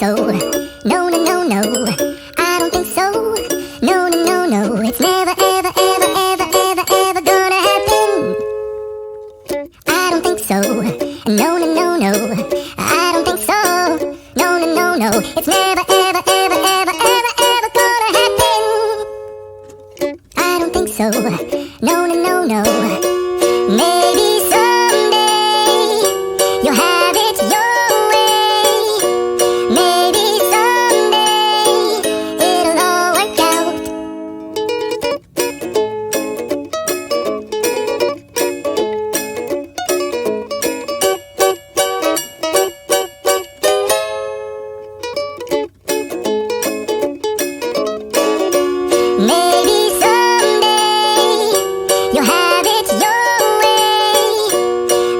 So, no, no, no, no, I don't think so. No, no, no, no, it's never, ever, ever, ever, ever, ever gonna happen. I don't think so. No, no, no, no, I don't think so. No, no, no, no, it's never, ever, ever, ever, ever, ever gonna happen. I don't think so. No, no, no, no. Maybe someday you'll have it your way. Maybe someday it'll all work out. Maybe someday you'll have it your way.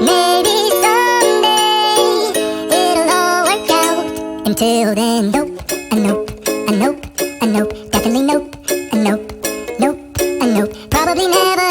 Maybe someday it'll all work out. Until then, nope, a nope, a nope, a nope, definitely nope, a nope, nope, a nope. nope, probably never